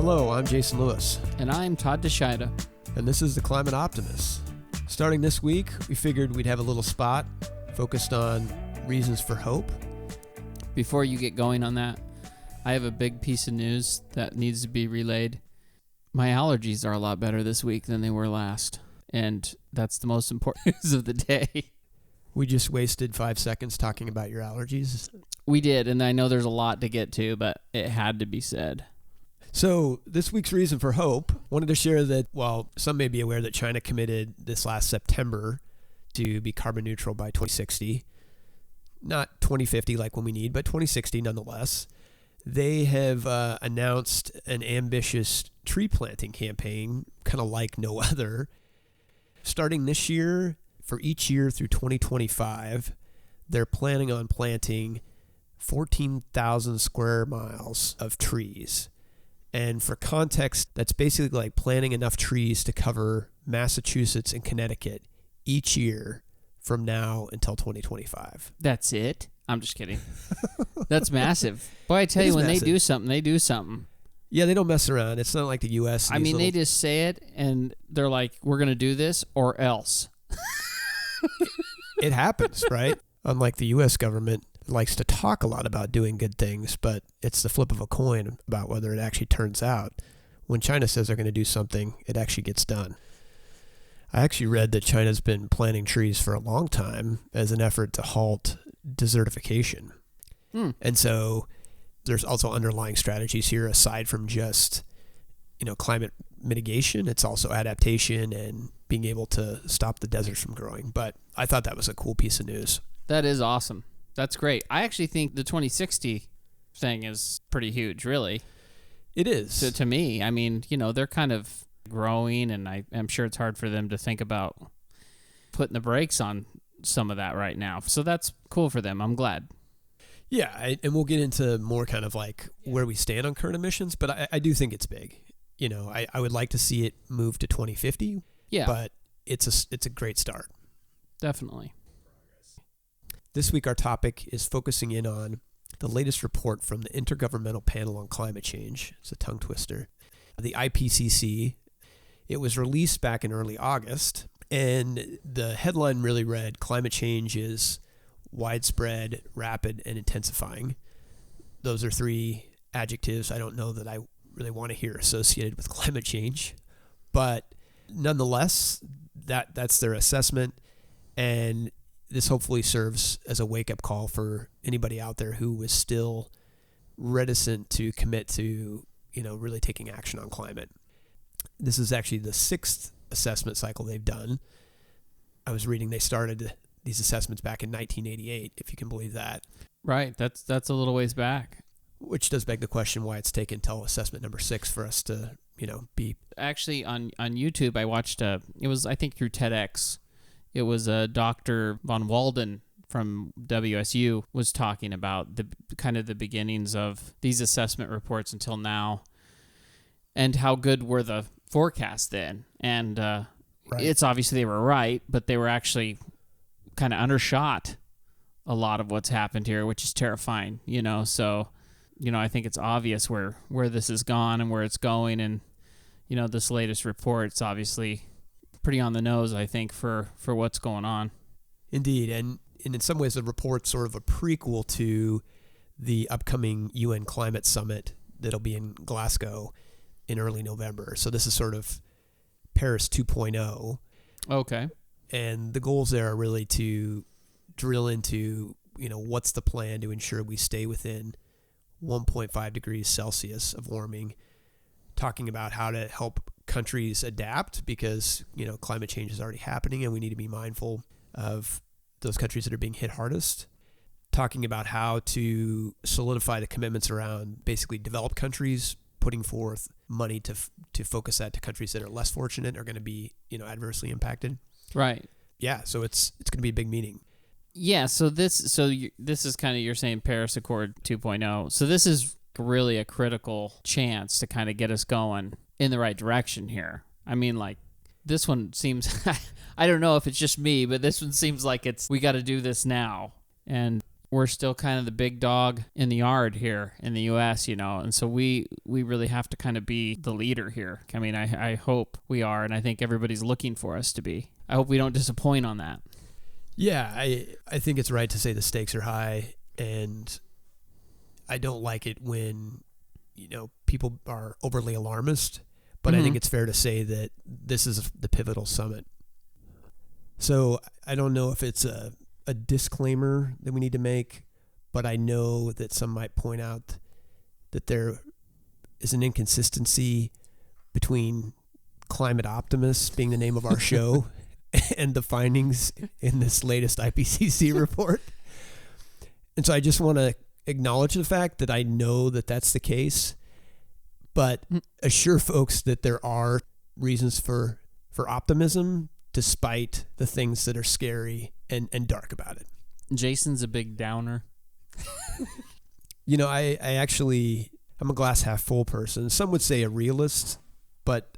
Hello, I'm Jason Lewis. And I'm Todd DeShida. And this is The Climate Optimist. Starting this week, we figured we'd have a little spot focused on reasons for hope. Before you get going on that, I have a big piece of news that needs to be relayed. My allergies are a lot better this week than they were last. And that's the most important news of the day. We just wasted 5 seconds talking about your allergies. We did, and I know there's a lot to get to, but it had to be said. So this week's reason for hope, wanted to share that while some may be aware that China committed this last September to be carbon neutral by 2060, not 2050 like when we need, but 2060 nonetheless, they have announced an ambitious tree planting campaign, kind of like no other. Starting this year, for each year through 2025, they're planning on planting 14,000 square miles of trees. And for context, that's basically like planting enough trees to cover Massachusetts and Connecticut each year from now until 2025. That's it? I'm just kidding. That's massive. Boy, I tell you, when massive. They do something, they do something. Yeah, they don't mess around. It's not like the U.S. I mean, they just say it, and they're like, we're going to do this or else. It happens, right? Unlike the U.S. government, likes to talk a lot about doing good things, but it's the flip of a coin about whether it actually turns out. When China says they're going to do something, it actually gets done. I actually read that China's been planting trees for a long time as an effort to halt desertification. And so there's also underlying strategies here aside from just, climate mitigation. It's also adaptation and being able to stop the deserts from growing. But I thought that was a cool piece of news. That is awesome. That's great. I actually think the 2060 thing is pretty huge, really. It is. So to me, I mean, they're kind of growing, and I'm sure it's hard for them to think about putting the brakes on some of that right now. So that's cool for them. I'm glad. Yeah, and we'll get into more kind of like where we stand on current emissions, but I do think it's big. I would like to see it move to 2050. Yeah. But it's a great start. Definitely. This week, our topic is focusing in on the latest report from the Intergovernmental Panel on Climate Change. It's a tongue twister. The IPCC. It was released back in early August, and the headline really read, "Climate change is widespread, rapid, and intensifying." Those are three adjectives I don't know that I really want to hear associated with climate change. But nonetheless, that's their assessment, and this hopefully serves as a wake-up call for anybody out there who was still reticent to commit to, really taking action on climate. This is actually the 6th assessment cycle they've done. I was reading they started these assessments back in 1988, if you can believe that. Right. That's a little ways back. Which does beg the question why it's taken till assessment number 6 for us to, be... Actually, on YouTube, I watched, it was, I think, through TEDx. It was Dr. Von Walden from WSU was talking about the kind of the beginnings of these assessment reports until now, and how good were the forecasts then. And right. It's obviously they were right, but they were actually kind of undershot a lot of what's happened here, which is terrifying. So I think it's obvious where this has gone and where it's going, and this latest report's obviously pretty on the nose, I think, for what's going on. Indeed, and in some ways the report's sort of a prequel to the upcoming UN Climate Summit that'll be in Glasgow in early November. So this is sort of Paris 2.0. Okay. And the goals there are really to drill into, what's the plan to ensure we stay within 1.5 degrees Celsius of warming, talking about how to help countries adapt because, climate change is already happening and we need to be mindful of those countries that are being hit hardest. Talking about how to solidify the commitments around basically developed countries, putting forth money to focus that to countries that are less fortunate, are going to be, adversely impacted. Right. Yeah. So it's going to be a big meeting. Yeah. So this is kind of, you're saying Paris Accord 2.0. So this is really a critical chance to kind of get us going in the right direction here. I mean, like, this one seems, I don't know if it's just me, but this one seems like we got to do this now. And we're still kind of the big dog in the yard here in the U.S., and so we really have to kind of be the leader here. I mean, I hope we are, and I think everybody's looking for us to be. I hope we don't disappoint on that. Yeah, I think it's right to say the stakes are high, and I don't like it when, people are overly alarmist, but I think it's fair to say that this is the pivotal summit. So I don't know if it's a disclaimer that we need to make, but I know that some might point out that there is an inconsistency between climate optimists being the name of our show and the findings in this latest IPCC report. And so I just want to acknowledge the fact that I know that that's the case, but assure folks that there are reasons for optimism despite the things that are scary and dark about it. Jason's a big downer. I actually, I'm a glass half full person. Some would say a realist, but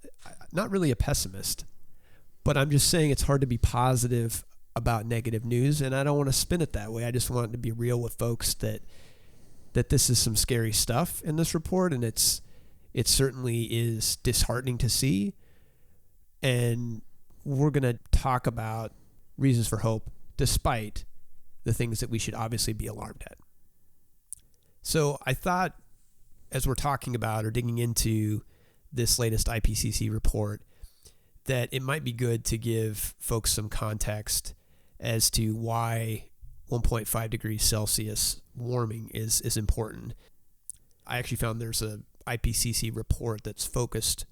not really a pessimist. But I'm just saying it's hard to be positive about negative news, and I don't want to spin it that way. I just want to be real with folks that this is some scary stuff in this report, and it certainly is disheartening to see. And we're going to talk about reasons for hope despite the things that we should obviously be alarmed at. So I thought, as we're talking about or digging into this latest IPCC report, that it might be good to give folks some context as to why 1.5 degrees Celsius warming is important. I actually found there's a IPCC report that's focused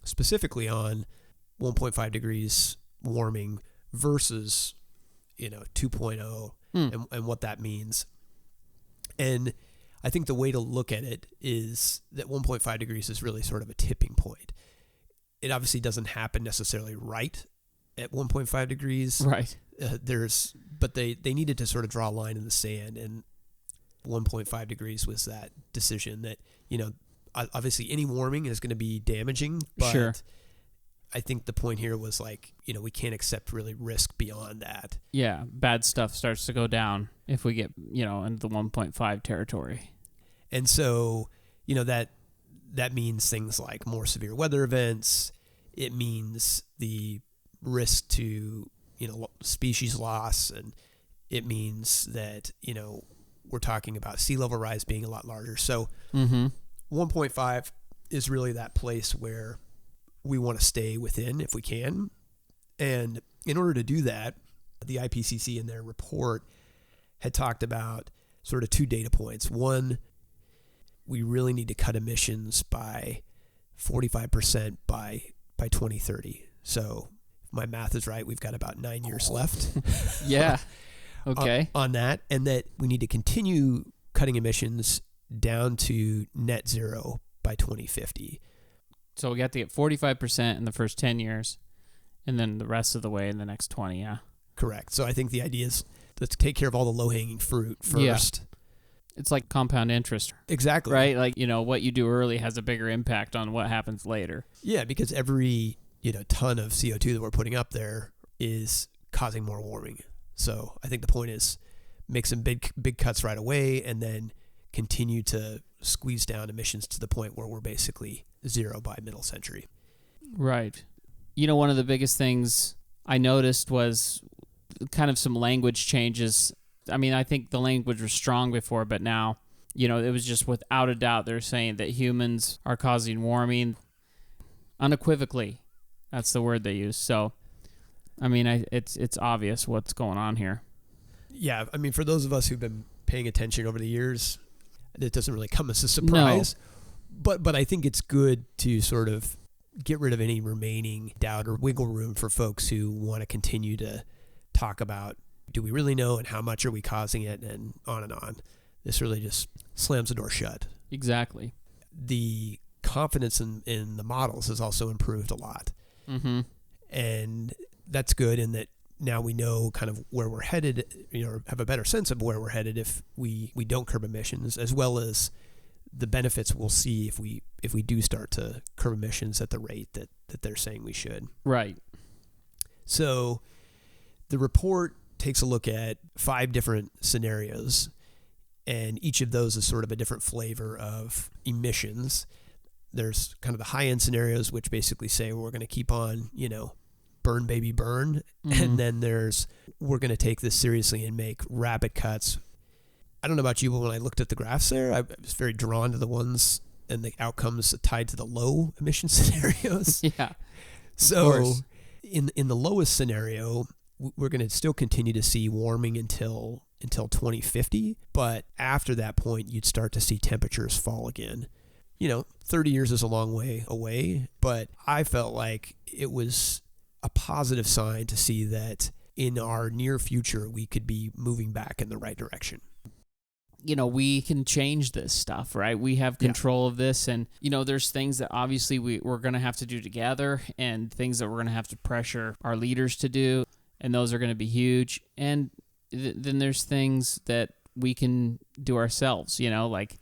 specifically on 1.5 degrees warming versus 2.0 and what that means. And I think the way to look at it is that 1.5 degrees is really sort of a tipping point. It obviously doesn't happen necessarily right at 1.5 degrees. Right. But they needed to sort of draw a line in the sand, and 1.5 degrees was that decision that, obviously any warming is going to be damaging, but sure. I think the point here was we can't accept really risk beyond that. Yeah, bad stuff starts to go down if we get, into the 1.5 territory. And so, that means things like more severe weather events. It means the risk to, species loss. And it means that, we're talking about sea level rise being a lot larger. So 1.5 is really that place where we want to stay within if we can. And in order to do that, the IPCC in their report had talked about sort of two data points. One, we really need to cut emissions by 45% by 2030. So if my math is right, we've got about 9 years left. Yeah. Okay. On that, and that we need to continue cutting emissions down to net zero by 2050. So we got to get 45% in the first 10 years, and then the rest of the way in the next 20, yeah. Correct. So I think the idea is let's take care of all the low-hanging fruit first. Yeah. It's like compound interest. Exactly. Right? Like, what you do early has a bigger impact on what happens later. Yeah, because every, ton of CO2 that we're putting up there is causing more warming. So I think the point is make some big cuts right away and then continue to squeeze down emissions to the point where we're basically zero by middle century. Right. One of the biggest things I noticed was kind of some language changes. I mean, I think the language was strong before, but now, it was just without a doubt they're saying that humans are causing warming unequivocally. That's the word they use. So, I mean, it's obvious what's going on here. Yeah, I mean, for those of us who've been paying attention over the years, it doesn't really come as a surprise. No. But I think it's good to sort of get rid of any remaining doubt or wiggle room for folks who want to continue to talk about, do we really know and how much are we causing it, and on and on. This really just slams the door shut. Exactly. The confidence in the models has also improved a lot. Mm-hmm. And that's good in that now we know kind of where we're headed, have a better sense of where we're headed if we don't curb emissions, as well as the benefits we'll see if we do start to curb emissions at the rate that they're saying we should. Right. So the report takes a look at 5 different scenarios, And each of those is sort of a different flavor of emissions. There's kind of the high end scenarios, which basically say we're going to keep on, burn baby burn. Mm-hmm. And then we're going to take this seriously and make rapid cuts. I don't know about you, but when I looked at the graphs there, I was very drawn to the ones and the outcomes tied to the low emission scenarios. Yeah. So in the lowest scenario, we're going to still continue to see warming until 2050. But after that point, you'd start to see temperatures fall again. 30 years is a long way away, but I felt like it was a positive sign to see that in our near future, we could be moving back in the right direction. We can change this stuff, right? We have control of this. And, there's things that obviously we're going to have to do together and things that we're going to have to pressure our leaders to do. And those are going to be huge. And then there's things that we can do ourselves, like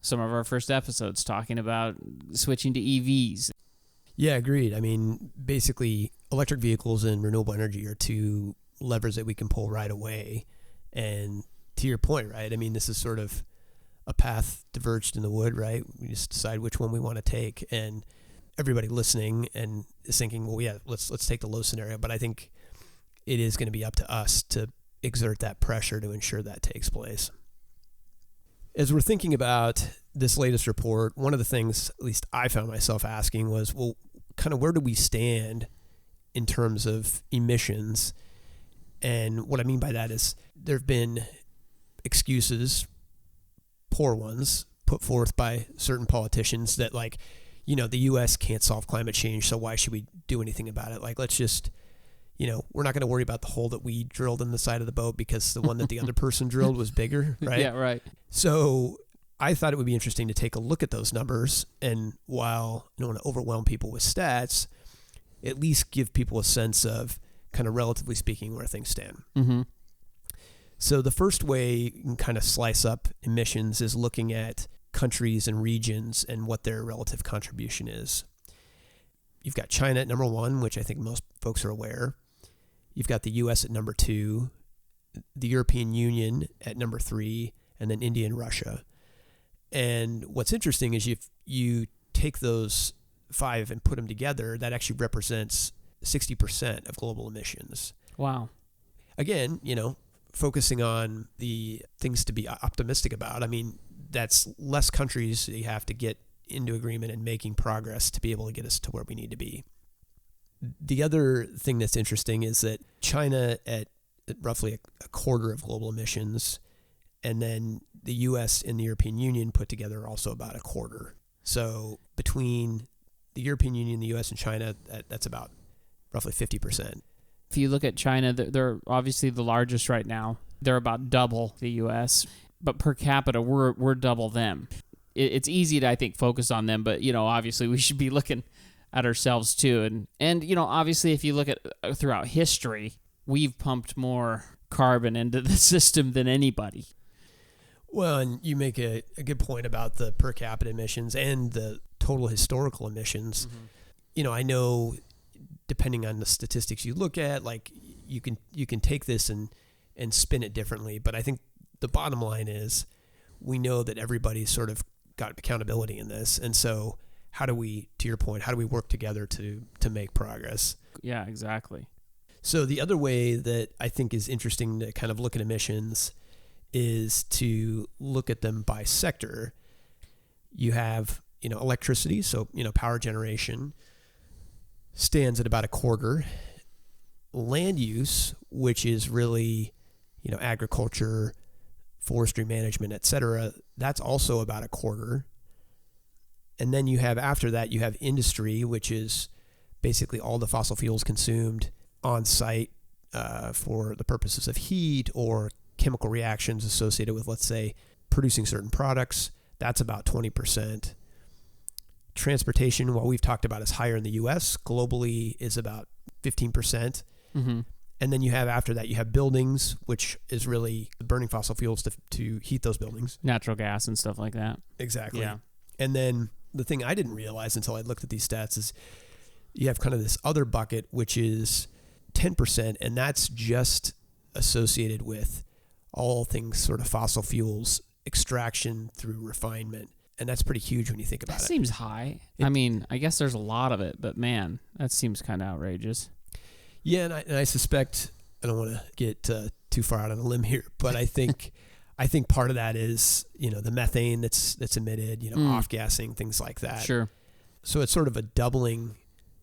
some of our first episodes talking about switching to EVs. Yeah, agreed. I mean, basically, electric vehicles and renewable energy are two levers that we can pull right away. And to your point, right? I mean, this is sort of a path diverged in the wood, right? We just decide which one we want to take, and everybody listening and is thinking, well, yeah, let's take the low scenario. But I think it is going to be up to us to exert that pressure to ensure that takes place. As we're thinking about this latest report, one of the things, at least I found myself asking, was, well, kind of where do we stand in terms of emissions? And what I mean by that is there have been excuses, poor ones, put forth by certain politicians that, like, the U.S. can't solve climate change, so why should we do anything about it? Like, let's just, we're not going to worry about the hole that we drilled in the side of the boat because the one that the other person drilled was bigger, right? Yeah, right. So I thought it would be interesting to take a look at those numbers, and while I don't want to overwhelm people with stats, at least give people a sense of kind of relatively speaking where things stand. Mm-hmm. So the first way you can kind of slice up emissions is looking at countries and regions and what their relative contribution is. You've got China at number 1, which I think most folks are aware. You've got the U.S. at number 2, the European Union at number 3, and then India and Russia. And what's interesting is if you take those 5 and put them together, that actually represents 60% of global emissions. Wow. Again, focusing on the things to be optimistic about. I mean, that's less countries you have to get into agreement and making progress to be able to get us to where we need to be. The other thing that's interesting is that China at roughly a quarter of global emissions, and then the U.S. and the European Union put together are also about a quarter. So between the European Union, the U.S., and China, that's about roughly 50%. If you look at China, they're obviously the largest right now. They're about double the U.S., but per capita, we're double them. It's easy to, I think, focus on them, but, obviously we should be looking at ourselves too. And obviously if you look at throughout history, we've pumped more carbon into the system than anybody. Well, and you make a good point about the per capita emissions and the total historical emissions. Mm-hmm. I know depending on the statistics you look at, like you can take this and spin it differently. But I think the bottom line is we know that everybody's sort of got accountability in this. And so how do we, to your point, how do we work together to make progress? Yeah, exactly. So the other way that I think is interesting to kind of look at emissions is to look at them by sector. You have, electricity, so, power generation stands at about a quarter. Land use, which is really, agriculture, forestry management, et cetera, that's also about a quarter. And then you have, after that, you have industry, which is basically all the fossil fuels consumed on site for the purposes of heat or chemical reactions associated with, let's say, producing certain products. That's about 20%. Transportation, what we've talked about is higher in the U.S. Globally is about 15%. Mm-hmm. And then you have, after that, you have buildings, which is really burning fossil fuels to heat those buildings. Natural gas and stuff like that. Exactly. Yeah. And then the thing I didn't realize until I looked at these stats is you have kind of this other bucket, which is 10%, and that's just associated with all things sort of fossil fuels extraction through refinement. And that's pretty huge when you think about That it. seems high. I mean, I guess there's a lot of it, but man, that seems kind of outrageous. Yeah, and I suspect, I don't want to get too far out on a limb here, but I think part of that is, the methane that's emitted, off-gassing, things like that. Sure. So it's sort of a doubling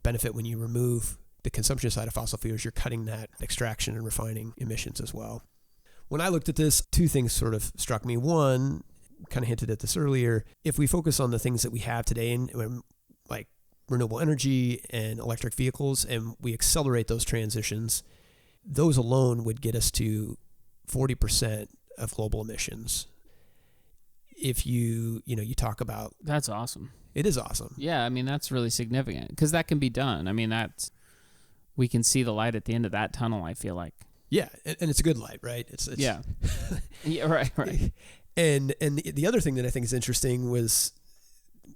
benefit when you remove the consumption side of fossil fuels. You're cutting that extraction and refining emissions as well. When I looked at this, two things sort of struck me. One, kind of hinted at this earlier, if we focus on the things that we have today, and like renewable energy and electric vehicles, and we accelerate those transitions, those alone would get us to 40% of global emissions. If you talk about... That's awesome. It is awesome. Yeah, I mean, that's really significant because that can be done. I mean, we can see the light at the end of that tunnel, I feel like. Yeah, and it's a good light, right? It's yeah. Yeah, right. And the other thing that I think is interesting was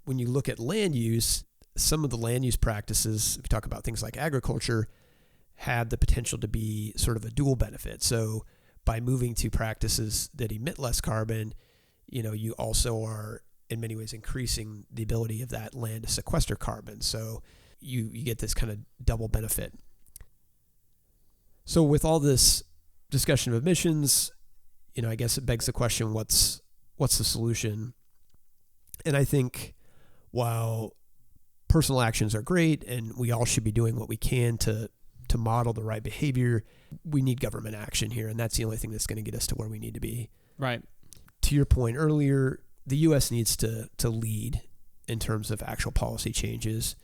when you look at land use, some of the land use practices, if you talk about things like agriculture, have the potential to be sort of a dual benefit. So by moving to practices that emit less carbon, you also are in many ways increasing the ability of that land to sequester carbon. So you get this kind of double benefit. So with all this discussion of emissions, I guess it begs the question, what's the solution? And I think while personal actions are great and we all should be doing what we can to model the right behavior, we need government action here, and that's the only thing that's going to get us to where we need to be. Right. To your point earlier, the U.S. needs to lead in terms of actual policy changes.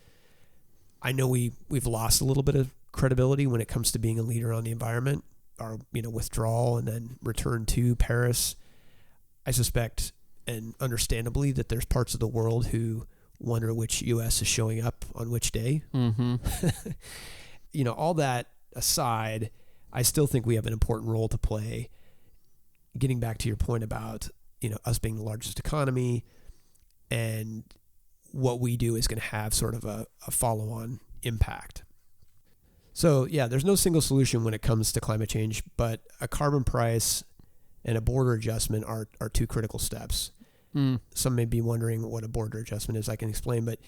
I know we've lost a little bit of credibility when it comes to being a leader on the environment. Our withdrawal and then return to Paris. I suspect, and understandably, that there's parts of the world who wonder which U.S. is showing up on which day. Mm-hmm. All that aside, I still think we have an important role to play. Getting back to your point about us being the largest economy, and what we do is going to have sort of a follow-on impact. So yeah, there's no single solution when it comes to climate change, but a carbon price and a border adjustment are two critical steps. Some may be wondering what a border adjustment is. I can explain, but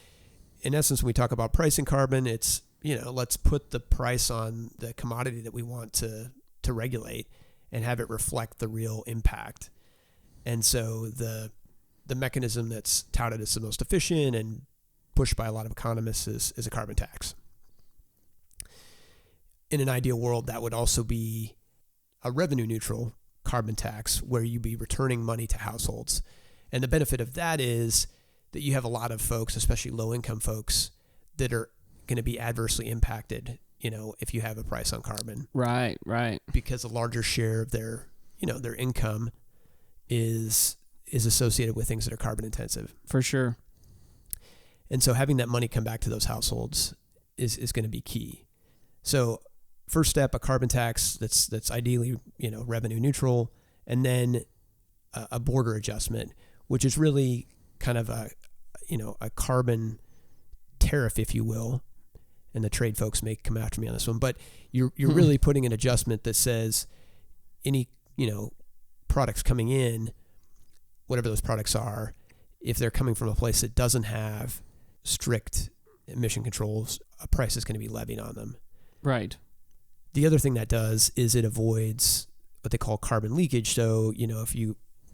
in essence, when we talk about pricing carbon, it's, let's put the price on the commodity that we want to regulate and have it reflect the real impact. And so the mechanism that's touted as the most efficient and pushed by a lot of economists is a carbon tax. In an ideal world, that would also be a revenue neutral carbon tax where you'd be returning money to households. And the benefit of that is that you have a lot of folks, especially low income folks, that are going to be adversely impacted, if you have a price on carbon. Right. Because a larger share of their income is associated with things that are carbon intensive. For sure. And so having that money come back to those households is going to be key. So first step, a carbon tax that's ideally, revenue neutral, and then a border adjustment, which is really kind of a carbon tariff, if you will. And the trade folks may come after me on this one, but you're really putting an adjustment that says any, products coming in, whatever those products are, if they're coming from a place that doesn't have strict emission controls, a price is going to be levied on them. Right. The other thing that does is it avoids what they call carbon leakage. So,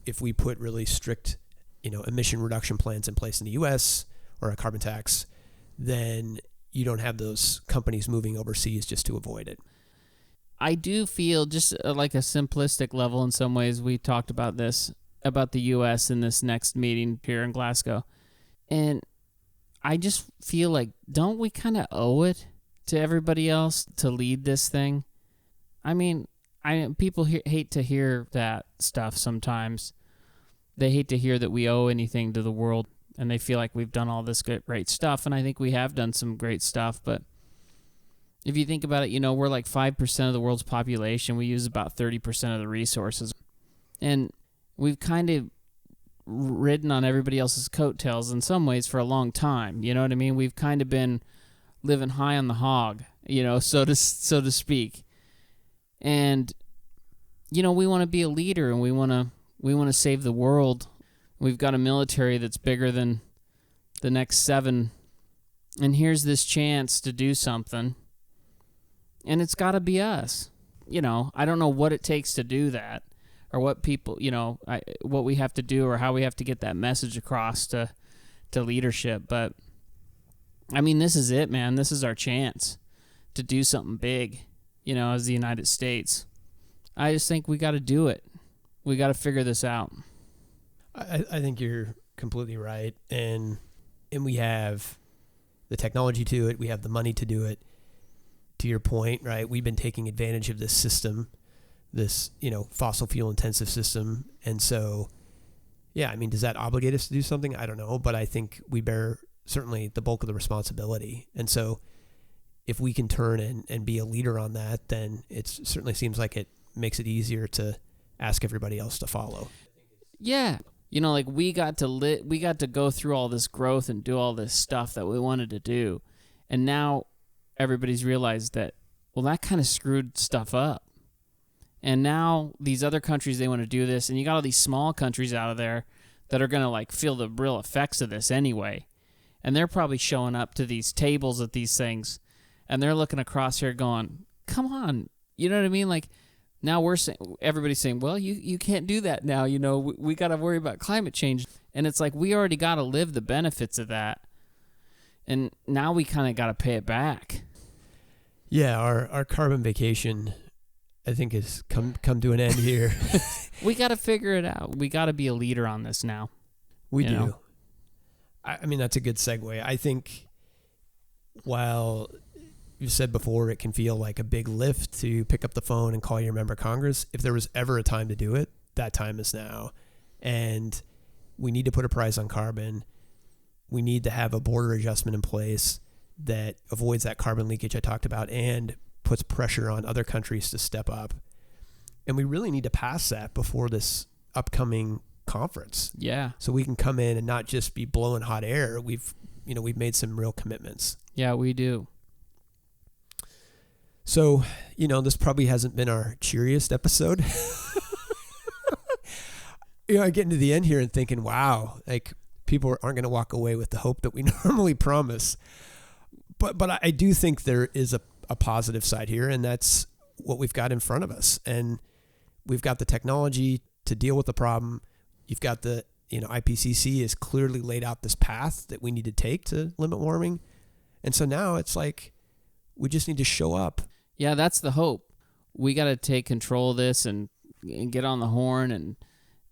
if we put really strict, emission reduction plans in place in the U.S. or a carbon tax, then you don't have those companies moving overseas just to avoid it. I do feel just like a simplistic level in some ways. We talked about this, about the U.S. in this next meeting here in Glasgow. And I just feel like, don't we kind of owe it to everybody else to lead this thing? I mean, people hate to hear that stuff sometimes. They hate to hear that we owe anything to the world, and they feel like we've done all this great stuff, and I think we have done some great stuff, but if you think about it, we're like 5% of the world's population. We use about 30% of the resources, and we've kind of ridden on everybody else's coattails in some ways for a long time. You know what I mean? We've kind of been living high on the hog, so to speak. And we want to be a leader, and we want to We want to save the world. We've got a military that's bigger than the next 7. And here's this chance to do something. And it's got to be us. I don't know what it takes to do that, or what people, what we have to do, or how we have to get that message across to leadership. But, I mean, this is it, man. This is our chance to do something big, as the United States. I just think we got to do it. We got to figure this out. I think you're completely right. And we have the technology to it. We have the money to do it. To your point, right? We've been taking advantage of this system, this, fossil fuel intensive system. And so, yeah, I mean, does that obligate us to do something? I don't know, but I think we bear certainly the bulk of the responsibility. And so if we can turn and be a leader on that, then it certainly seems like it makes it easier to ask everybody else to follow. Yeah. We got to go through all this growth and do all this stuff that we wanted to do. And now everybody's realized that, well, that kind of screwed stuff up. And now these other countries, they want to do this. And you got all these small countries out of there that are going to feel the real effects of this anyway. And they're probably showing up to these tables at these things. And they're looking across here going, come on. You know what I mean? Now everybody's saying, well, you can't do that now. We got to worry about climate change. And it's we already got to live the benefits of that. And now we kind of got to pay it back. Yeah, our carbon vacation, I think, has come to an end here. We got to figure it out. We got to be a leader on this now. We do. I mean, that's a good segue. I think while you said before it can feel like a big lift to pick up the phone and call your member of Congress, if there was ever a time to do it, that time is now. And we need to put a price on carbon. We need to have a border adjustment in place that avoids that carbon leakage I talked about and puts pressure on other countries to step up. And we really need to pass that before this upcoming conference. Yeah. So we can come in and not just be blowing hot air. We've made some real commitments. Yeah, we do. So, this probably hasn't been our cheeriest episode. I get into the end here and thinking, wow, people aren't going to walk away with the hope that we normally promise. But I do think there is a positive side here, and that's what we've got in front of us. And we've got the technology to deal with the problem. You've got the, IPCC has clearly laid out this path that we need to take to limit warming. And so now it's we just need to show up. Yeah, that's the hope. We got to take control of this and get on the horn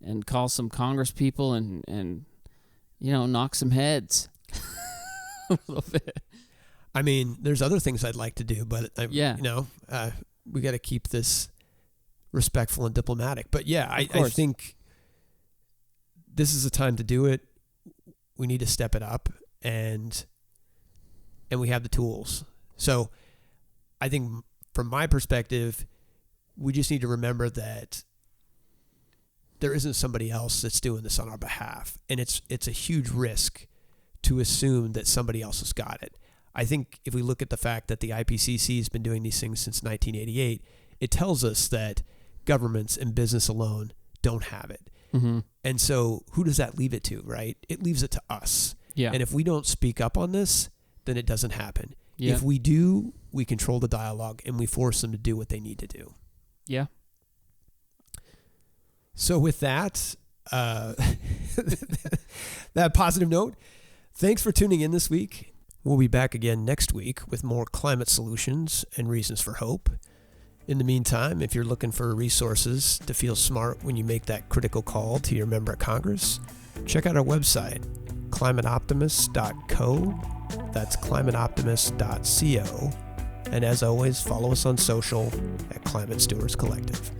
and call some Congress people and knock some heads a little bit. I mean, there's other things I'd like to do, but we got to keep this respectful and diplomatic. But yeah, I think this is the time to do it. We need to step it up, and we have the tools. So I think from my perspective, we just need to remember that there isn't somebody else that's doing this on our behalf. And it's a huge risk to assume that somebody else has got it. I think if we look at the fact that the IPCC has been doing these things since 1988, it tells us that governments and business alone don't have it. Mm-hmm. And so who does that leave it to, right? It leaves it to us. Yeah. And if we don't speak up on this, then it doesn't happen. Yeah. If we do, we control the dialogue and we force them to do what they need to do. Yeah. So with that, that positive note, thanks for tuning in this week. We'll be back again next week with more climate solutions and reasons for hope. In the meantime, if you're looking for resources to feel smart when you make that critical call to your member of Congress, check out our website, climateoptimist.co. That's climateoptimist.co. And as always, follow us on social at Climate Stewards Collective.